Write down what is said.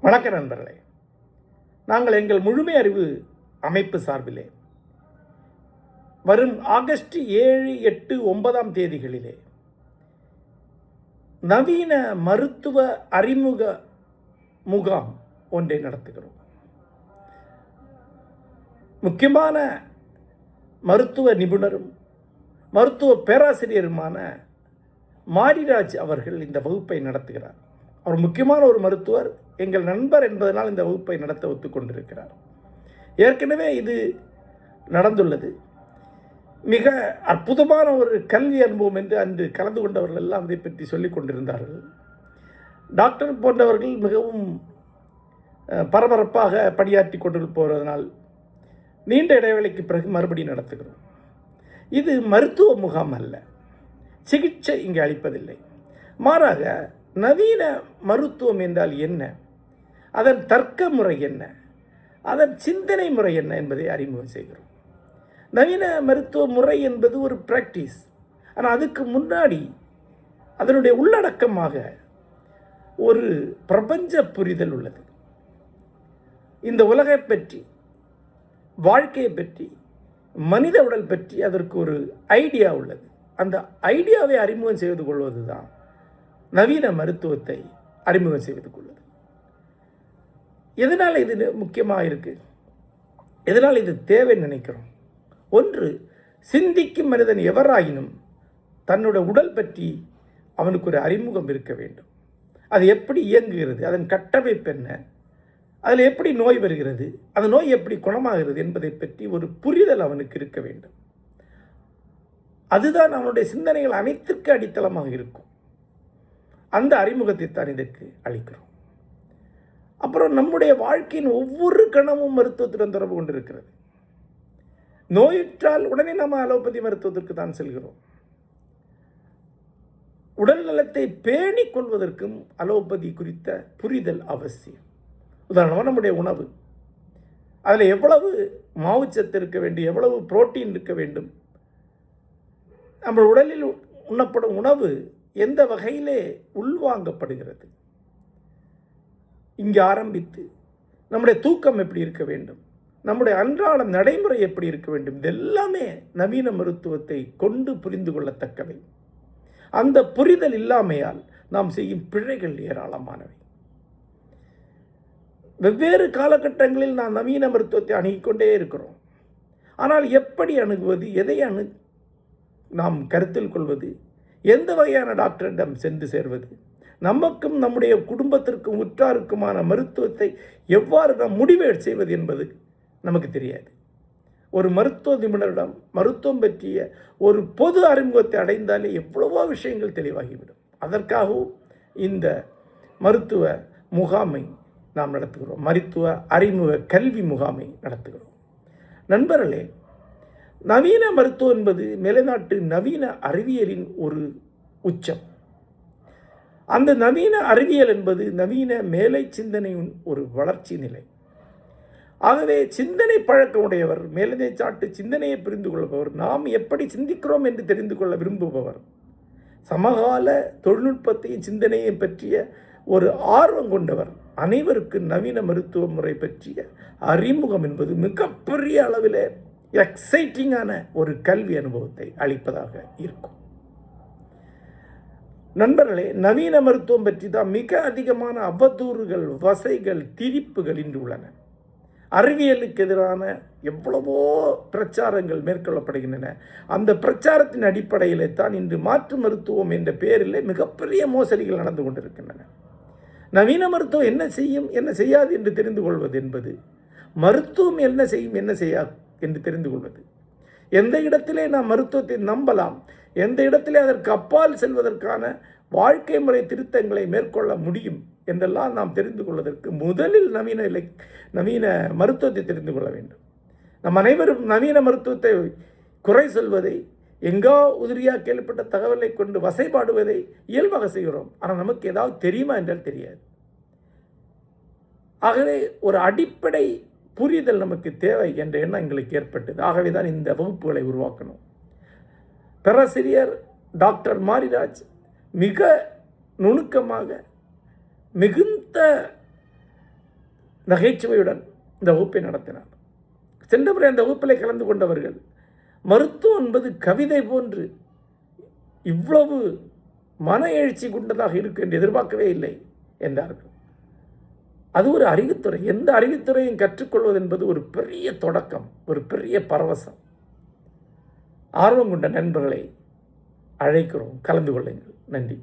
வணக்க நண்பர்களே, நாங்கள் எங்கள் முழுமை அறிவு அமைப்பு சார்பிலே வரும் ஆகஸ்ட் 7, 8, 9 தேதிகளிலே நவீன மருத்துவ அறிமுக முகாம் ஒன்றை நடத்துகிறோம். முக்கியமான மருத்துவ நிபுணரும் மருத்துவ பேராசிரியருமான மாரிராஜ் அவர்கள் இந்த வகுப்பை நடத்துகிறார். அவர் முக்கியமான ஒரு மருத்துவர், எங்கள் நண்பர் என்பதனால் இந்த வகுப்பை நடத்த ஒத்துக்கொண்டிருக்கிறார். ஏற்கனவே இது நடந்துள்ளது. மிக அற்புதமான ஒரு கல்வி அனுபவம் என்று அன்று கலந்து கொண்டவர்கள் எல்லாம் இதை பற்றி சொல்லிக் கொண்டிருந்தார்கள். டாக்டர் போன்றவர்கள் மிகவும் பரபரப்பாக பணியாற்றி கொண்டு போவதனால் நீண்ட இடைவேளைக்கு பிறகு மறுபடியும் நடத்துகிறோம். இது மருத்துவ முகாம் அல்ல, சிகிச்சை இங்கு அளிப்பதில்லை. மாறாக நவீன மருத்துவம் என்றால் என்ன, அதன் தர்க்க முறை என்ன, அதன் சிந்தனை முறை என்ன என்பதை அறிமுகம் செய்கிறோம். நவீன மருத்துவ முறை என்பது ஒரு பிராக்டிஸ். ஆனால் அதுக்கு முன்னாடி அதனுடைய உள்ளடக்கமாக ஒரு பிரபஞ்ச புரிதல் உள்ளது. இந்த உலகை பற்றி, வாழ்க்கையை பற்றி, மனித உடல் பற்றி அதற்கு ஒரு ஐடியா உள்ளது. அந்த ஐடியாவை அறிமுகம் செய்து கொள்வது தான் நவீன மருத்துவத்தை அறிமுகம் செய்து கொள்வது. எதனால் இது முக்கியமாக இருக்குது, எதனால் இது தேவைன்னு நினைக்கிறோம்? ஒன்று, சிந்திக்கும் மனிதன் எவராயினும் தன்னோட உடல் பற்றி அவனுக்கு ஒரு அறிமுகம் இருக்க வேண்டும். அது எப்படி இயங்குகிறது, அதன் கட்டமைப்பு என்ன, அதில் எப்படி நோய் வருகிறது, அந்த நோய் எப்படி குணமாகிறது என்பதை பற்றி ஒரு புரிதல் அவனுக்கு இருக்க வேண்டும். அதுதான் அவனுடைய சிந்தனைகள் அனைத்திற்கு அடித்தளமாக இருக்கும். அந்த அறிமுகத்தை தான் இதற்கு அளிக்கிறோம். அப்புறம் நம்முடைய வாழ்க்கையின் ஒவ்வொரு கணமும் மருத்துவத்துடன் தொடர்பு கொண்டிருக்கிறது. நோயுற்றால் உடனே நம்ம அலோபதி மருத்துவத்திற்கு தான் செல்கிறோம். உடல் நலத்தை பேணிக் கொள்வதற்கும் அலோபதி குறித்த புரிதல் அவசியம். உதாரணமாக நம்முடைய உணவு, அதில் எவ்வளவு மாவுச்சத்து இருக்க வேண்டும், எவ்வளவு புரோட்டீன் இருக்க வேண்டும், நம்ம உடலில் உண்ணப்படும் உணவு எந்த வகையிலே உள்வாங்கப்படுகிறது, இங்கே ஆரம்பித்து நம்முடைய தூக்கம் எப்படி இருக்க வேண்டும், நம்முடைய அன்றாட நடைமுறை எப்படி இருக்க வேண்டும், இதெல்லாமே நவீன மருத்துவத்தை கொண்டு புரிந்து கொள்ளத்தக்கவை. அந்த புரிதல் இல்லாமையால் நாம் செய்யும் பிழைகள் ஏராளமானவை. வெவ்வேறு காலகட்டங்களில் நாம் நவீன மருத்துவத்தை அணுகிக்கொண்டே இருக்கிறோம். ஆனால் எப்படி அணுகுவது, எதை நாம் கருத்தில் கொள்வது, எந்த வகையான டாக்டரிடம் சென்று சேர்வது, நமக்கும் நம்முடைய குடும்பத்திற்கும் உற்றாருக்குமான மருத்துவத்தை எவ்வாறு நாம் முடிவு செய்வது என்பது நமக்கு தெரியாது. ஒரு மருத்துவ நிபுணரிடம் மருத்துவம் பற்றிய ஒரு பொது அறிமுகத்தை அடைந்தாலே எவ்வளவோ விஷயங்கள் தெளிவாகிவிடும். அதற்காகவும் இந்த மருத்துவ முகாமை நாம் நடத்துகிறோம். மருத்துவ அறிமுக கல்வி முகாமை நடத்துகிறோம். நண்பர்களே, நவீன மருத்துவம் என்பது மேலைநாட்டு நவீன அறிவியலின் ஒரு உச்சம். அந்த நவீன அறிவியல் என்பது நவீன மேலை சிந்தனையின் ஒரு வளர்ச்சி நிலை. ஆகவே சிந்தனை பழக்கமுடையவர், மேலதை சாட்டு சிந்தனையை புரிந்து கொள்பவர், நாம் எப்படி சிந்திக்கிறோம் என்று தெரிந்து கொள்ள விரும்புபவர், சமகால தொழில்நுட்பத்தையும் சிந்தனையை பற்றிய ஒரு ஆர்வம் கொண்டவர் அனைவருக்கு நவீன மருத்துவ முறை பற்றிய அறிமுகம் என்பது மிகப்பெரிய அளவில் எக்ஸைட்டிங்கான ஒரு கல்வி அனுபவத்தை அளிப்பதாக இருக்கும். நண்பர்களே, நவீன மருத்துவம் பற்றி தான் மிக அதிகமான அவதூறுகள், வசைகள், திரிப்புகள் இன்று உள்ளன. அறிவியலுக்கு எதிரான எவ்வளவோ பிரச்சாரங்கள் மேற்கொள்ளப்படுகின்றன. அந்த பிரச்சாரத்தின் அடிப்படையிலே தான் இன்று மாற்று மருத்துவம் என்ற பெயரில் மிகப்பெரிய மோசடிகள் நடந்து கொண்டிருக்கின்றன. நவீன மருத்துவம் என்ன செய்யும், என்ன செய்யாது என்று தெரிந்து கொள்வது என்பது, மருத்துவம் என்ன செய்யும், என்ன செய்யாது என்று தெரிந்து கொள்வது, எந்த இடத்திலே நாம் மருத்துவத்தை நம்பலாம், எந்த இடத்திலே அதற்கு அப்பால் செல்வதற்கான வாழ்க்கை முறை திருத்தங்களை மேற்கொள்ள முடியும் என்றெல்லாம் நாம் தெரிந்து கொள்வதற்கு முதலில் நவீன மருத்துவத்தை தெரிந்து கொள்ள வேண்டும். நம் அனைவரும் நவீன மருத்துவத்தை குறை சொல்வதை, எங்கோ உதிரியாக கேள்விப்பட்ட தகவலை கொண்டு வசைபாடுவதை இயல்பாக செய்கிறோம். ஆனால் நமக்கு ஏதாவது தெரியுமா என்றால் தெரியாது. ஆகவே ஒரு அடிப்படை புரிதல் நமக்கு தேவை என்ற எண்ணம் எங்களுக்கு ஏற்பட்டது. ஆகவே தான் இந்த வகுப்புகளை உருவாக்கணும். பேராசிரியர் டாக்டர் மாரிராஜ் மிக நுணுக்கமாக, மிகுந்த நகைச்சுவையுடன் இந்த வகுப்பை நடத்தினார். சென்ற முறை அந்த வகுப்பில் கலந்து கொண்டவர்கள் மருத்துவம் என்பது கவிதை போன்று இவ்வளவு மன எழுச்சி கொண்டதாக இருக்கும் என்று எதிர்பார்க்கவே இல்லை என்றார்கள். அது ஒரு அறிவுத்துறை. எந்த அறிவுத்துறையும் கற்றுக்கொள்வது என்பது ஒரு பெரிய தொடக்கம், ஒரு பெரிய பரவசம். ஆர்வம் கொண்ட நண்பர்களை அழைக்கிறோம், கலந்து கொள்ளுங்கள். நன்றி.